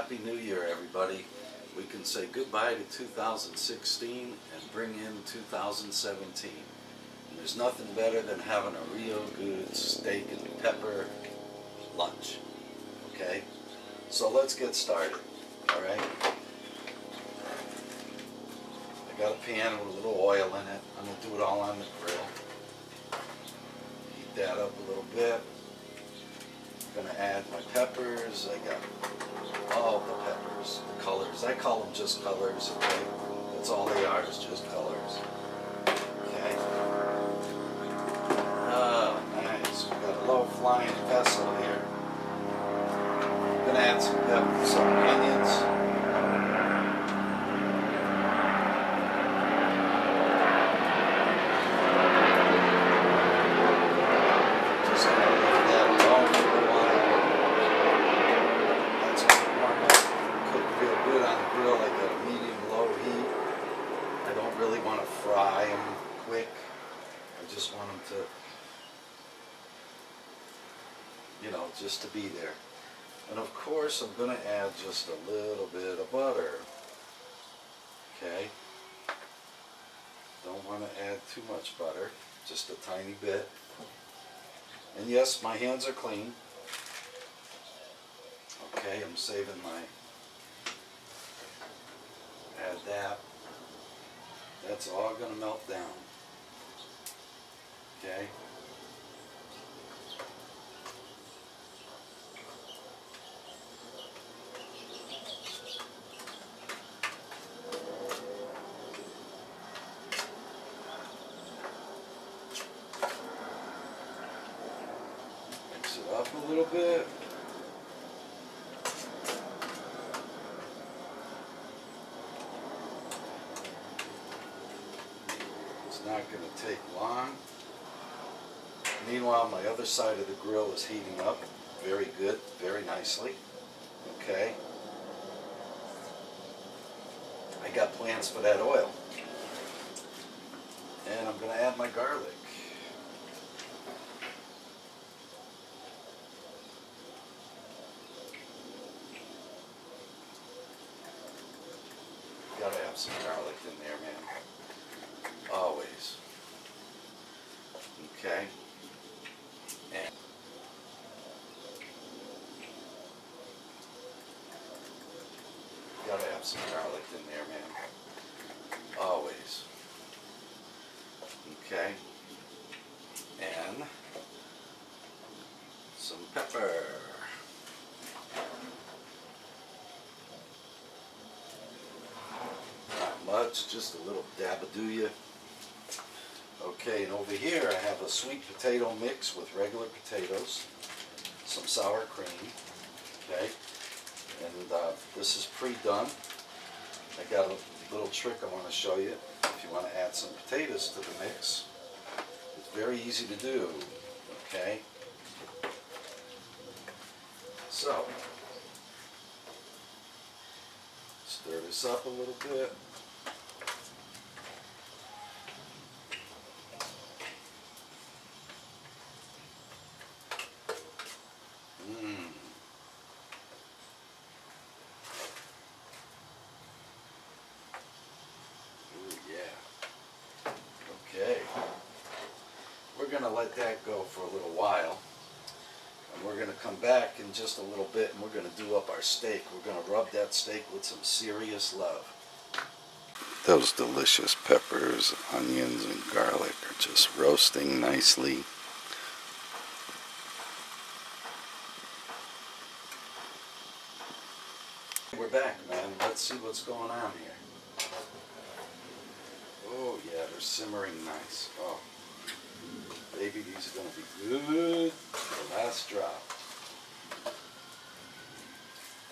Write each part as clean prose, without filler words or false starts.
Happy New Year, everybody. We can say goodbye to 2016 and bring in 2017. And there's nothing better than having a real good steak and pepper lunch. Okay? So let's get started. Alright? I got a pan with a little oil in it. I'm going to do it all on the grill. Heat that up a little bit. I'm going to add my peppers. I got all the peppers, the colors. I call them just colors, okay? That's all they are, is just colors. Okay? Oh, nice. We got a low flying vessel here. I'm going to add some peppers, some onions. Fry them quick. I just want them to, you know, just to be there. And of course I'm going to add just a little bit of butter. Okay? Don't want to add too much butter, just a tiny bit. And yes, my hands are clean. Okay, I'm saving my, add that. That's all going to melt down. Okay? Mix it up a little bit. Not going to take long. Meanwhile, my other side of the grill is heating up very good, very nicely. Okay. I got plans for that oil. And I'm going to add my garlic. Got to have some garlic in there, man. Always. Okay. And gotta have some garlic in there, man. Always. Okay. And some pepper. Not much, just a little dab-a-doo-ya. Okay, and over here I have a sweet potato mix with regular potatoes, some sour cream, okay, and this is pre-done. I got a little trick I want to show you. If you want to add some potatoes to the mix, it's very easy to do, okay. So, stir this up a little bit. We're going to let that go for a little while, and we're going to come back in just a little bit and we're going to do up our steak. We're going to rub that steak with some serious love. Those delicious peppers, onions, and garlic are just roasting nicely. We're back, man. Let's see what's going on here. Oh yeah, they're simmering nice. Oh. Baby, these are going to be good. The last drop.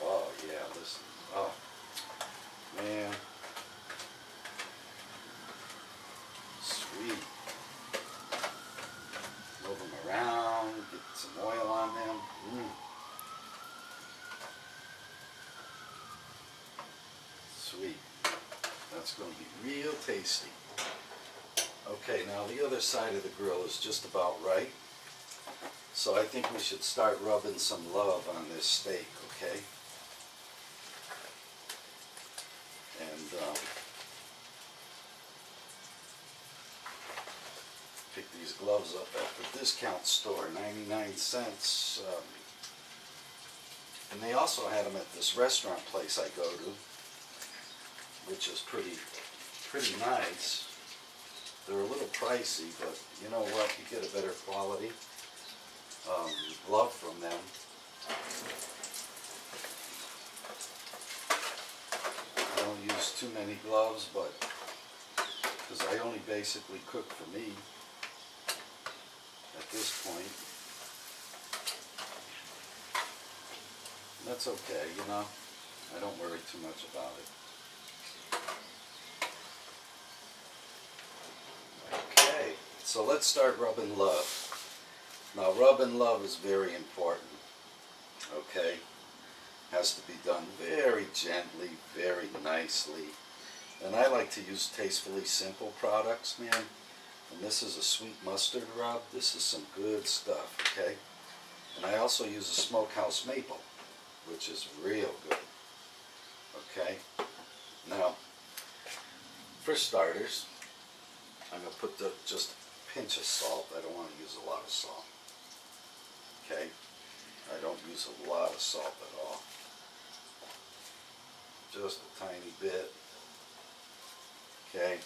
Oh, yeah, listen. Oh, man. Sweet. Move them around. Get some oil on them. Sweet. That's going to be real tasty. Okay, now the other side of the grill is just about right. So I think we should start rubbing some love on this steak, okay? picked these gloves up at the discount store, 99 cents. And they also had them at this restaurant place I go to, which is pretty nice. They're a little pricey, but you know what? You get a better quality glove from them. I don't use too many gloves, but because I only basically cook for me at this point. That's okay, you know. I don't worry too much about it. Okay, so let's start rubbing love. Now, rubbing love is very important, okay? Has to be done very gently, very nicely. And I like to use Tastefully Simple products, man. And this is a sweet mustard rub. This is some good stuff, okay? And I also use a smokehouse maple, which is real good, okay? Now, for starters, I'm going to put just a pinch of salt. I don't want to use a lot of salt, okay? I don't use a lot of salt at all. Just a tiny bit, okay?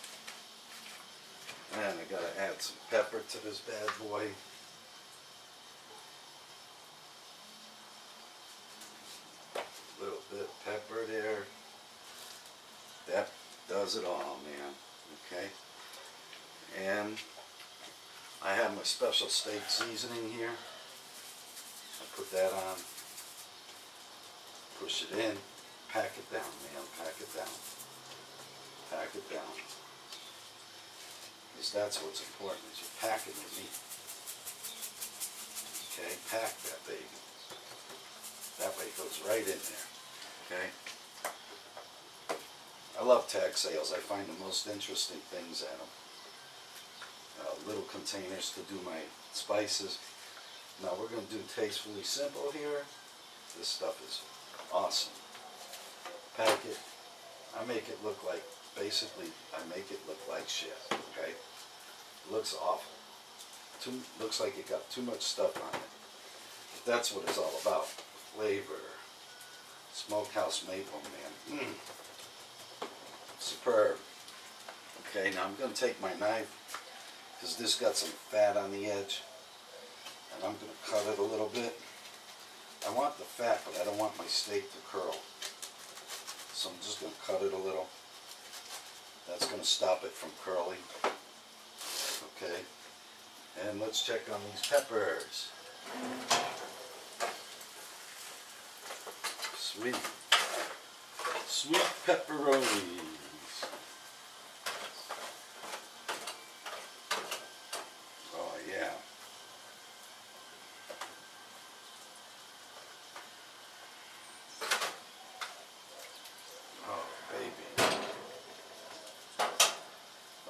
And I got to add some pepper to this bad boy. A little bit of pepper there. That does it all, man, okay? And I have my special steak seasoning here. I put that on, push it in, pack it down, man, pack it down. Pack it down. Because that's what's important, is you're packing the meat. Okay, pack that baby. That way it goes right in there, okay? I love tag sales. I find the most interesting things at them. Little containers to do my spices. Now we're going to do Tastefully Simple here. This stuff is awesome. Pack it. I make it look like, basically, I make it look like shit, okay? It looks awful. Looks like it got too much stuff on it. But that's what it's all about. Flavor. Smokehouse maple, man. Superb. Okay, now I'm going to take my knife, because this got some fat on the edge, and I'm going to cut it a little bit. I want the fat, but I don't want my steak to curl. So I'm just going to cut it a little. That's going to stop it from curling. Okay. And let's check on these peppers. Sweet. Sweet pepperonis. Oh yeah. Oh baby.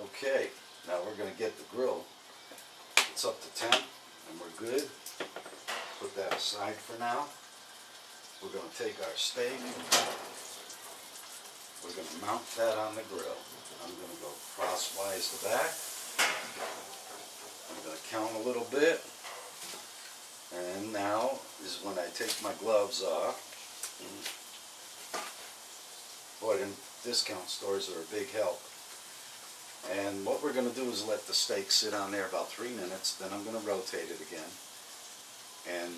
Okay, now we're going to get the grill. It's up to 10 and we're good. Put that aside for now. We're going to take our steak. We're going to mount that on the grill. I'm going to go crosswise the back. I'm going to count a little bit. And now is when I take my gloves off. Boy, them discount stores are a big help. And what we're going to do is let the steak sit on there about 3 minutes. Then I'm going to rotate it again. And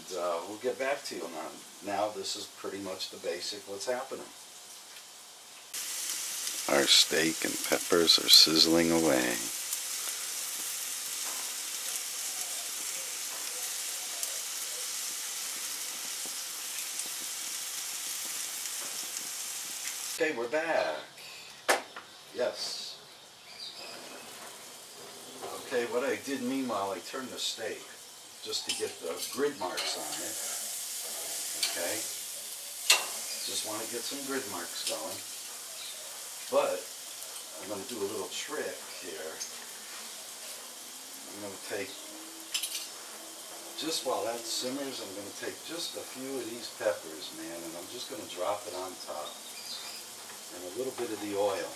we'll get back to you on now. This is pretty much the basic what's happening. Our steak and peppers are sizzling away. Okay, we're back. Yes. Okay, what I did meanwhile, I turned the steak just to get the grid marks on it. Okay. Just want to get some grid marks going. But I'm going to do a little trick here. I'm going to take, just while that simmers, I'm going to take just a few of these peppers, man, and I'm just going to drop it on top. and a little bit of the oil.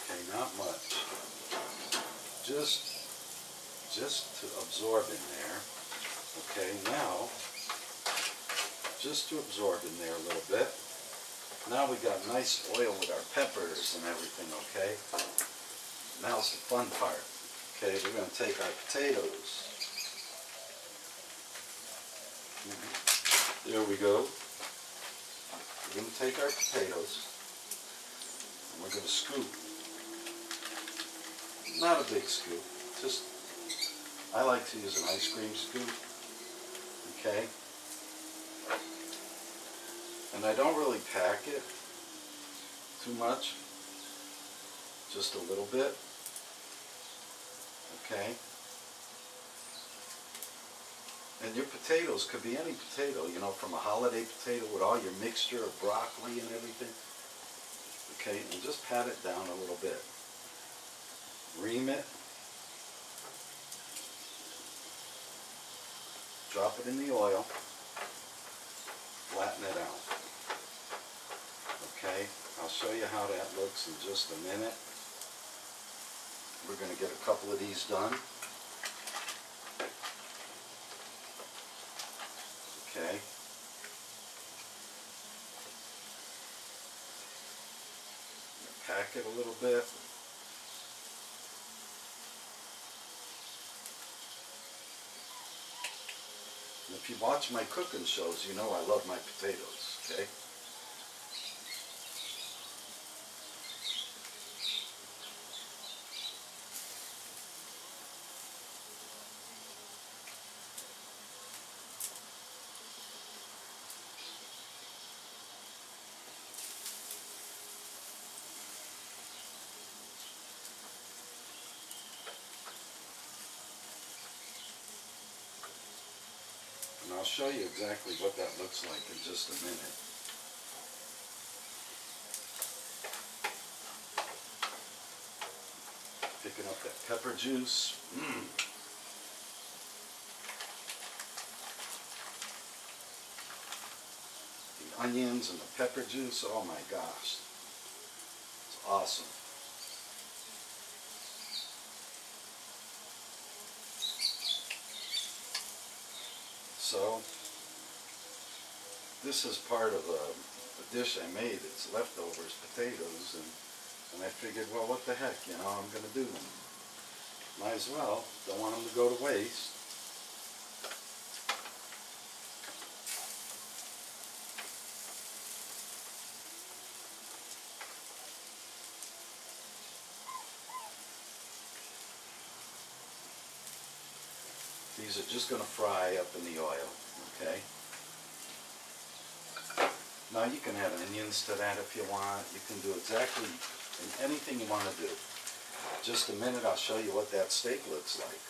Okay, not much. Just to absorb in there. Okay, now, just to absorb in there a little bit. Now we got nice oil with our peppers and everything, okay? Now's the fun part. Okay, we're going to take our potatoes. There we go. We're going to take our potatoes and we're going to scoop. Not a big scoop, just, I like to use an ice cream scoop, okay? And I don't really pack it too much, just a little bit, okay? And your potatoes could be any potato, you know, from a holiday potato with all your mixture of broccoli and everything, okay? And just pat it down a little bit. Ream it. Drop it in the oil. Flatten it out. Okay, I'll show you how that looks in just a minute. We're going to get a couple of these done. Okay. Pack it a little bit. And if you watch my cooking shows, you know I love my potatoes, okay? And I'll show you exactly what that looks like in just a minute. Picking up that pepper juice. The onions and the pepper juice, oh my gosh. It's awesome. So, this is part of a dish I made. It's leftovers, potatoes, and I figured, well, what the heck, you know, I'm going to do them. Might as well. Don't want them to go to waste. These are just going to fry up in the oil, okay? Now you can add onions to that if you want. You can do exactly anything you want to do. Just a minute, I'll show you what that steak looks like.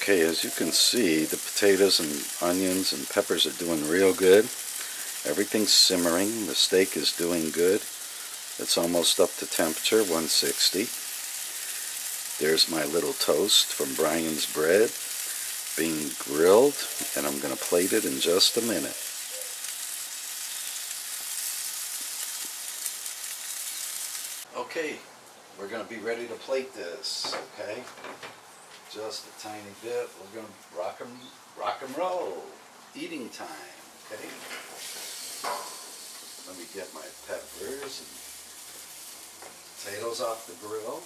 Okay, as you can see, the potatoes and onions and peppers are doing real good. Everything's simmering. The steak is doing good. It's almost up to temperature, 160. There's my little toast from Brian's Bread being grilled, and I'm going to plate it in just a minute. Okay, we're going to be ready to plate this, okay? Just a tiny bit. We're going to rock and roll. Eating time, okay? Let me get my peppers and potatoes off the grill.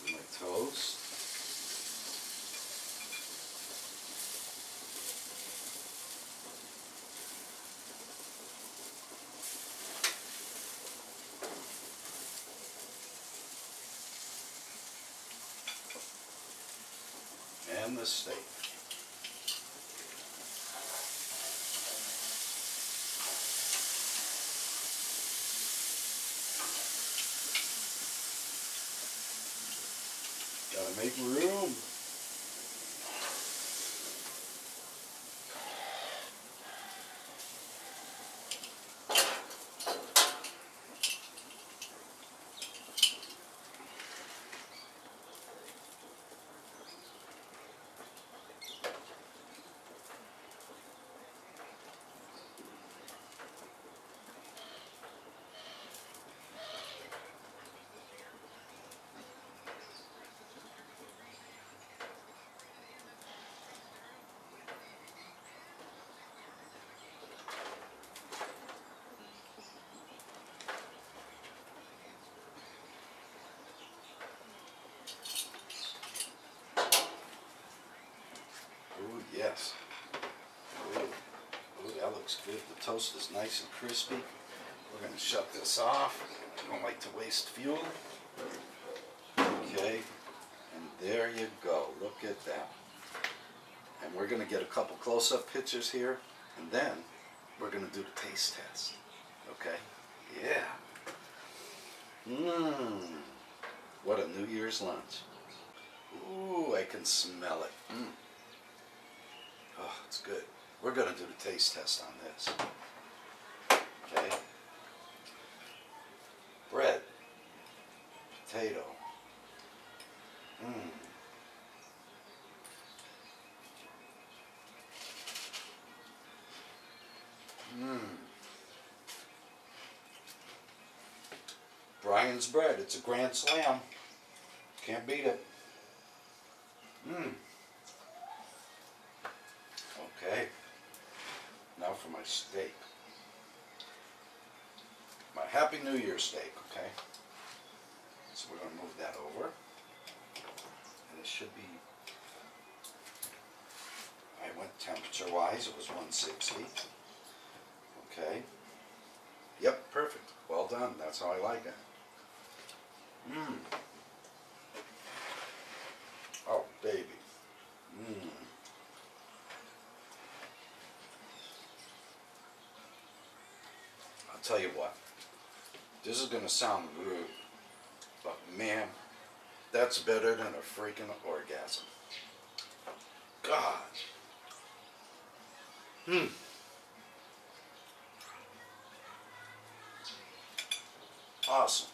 My toast. and the steak. Gotta make room. Ooh, yes. Ooh, ooh, that looks good. The toast is nice and crispy. We're going to shut this off. I don't like to waste fuel. Okay, and there you go. Look at that. And we're going to get a couple close-up pictures here, and then we're going to do the taste test. Okay? Yeah. Mmm. What a New Year's lunch. Ooh, I can smell it. Mmm. Oh, it's good. We're going to do the taste test on this. Okay. Bread. Potato. Mmm. Mmm. Brian's bread. It's a grand slam. Can't beat it. Mmm. Okay. Now for my steak. My Happy New Year steak, okay? So we're going to move that over. And it should be, I went temperature-wise, it was 160. Okay. Yep, perfect. Well done. That's how I like it. Mmm. Oh, baby. Mmm. I'll tell you what. This is going to sound rude, but man, that's better than a freaking orgasm. God. Hmm. Awesome.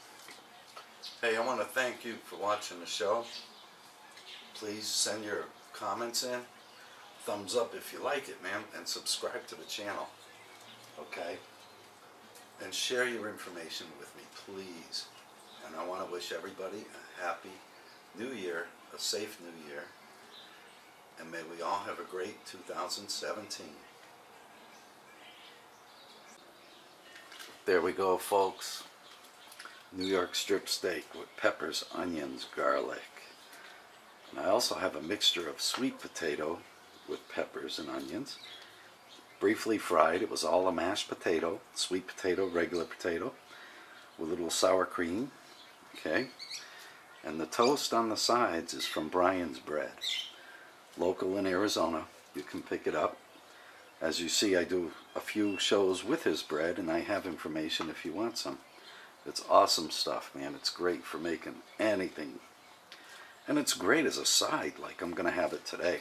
Hey, I want to thank you for watching the show. Please send your comments in. Thumbs up if you like it, man, and subscribe to the channel. Okay? And share your information with me, please. And I want to wish everybody a happy New Year, a safe New Year, and may we all have a great 2017. There we go, folks. New York strip steak with peppers, onions, garlic. And I also have a mixture of sweet potato with peppers and onions. Briefly fried. It was all a mashed potato, sweet potato, regular potato, with a little sour cream. Okay. And the toast on the sides is from Brian's bread. Local in Arizona. You can pick it up. As you see, I do a few shows with his bread, and I have information if you want some. It's awesome stuff, man. It's great for making anything. And it's great as a side, like I'm going to have it today.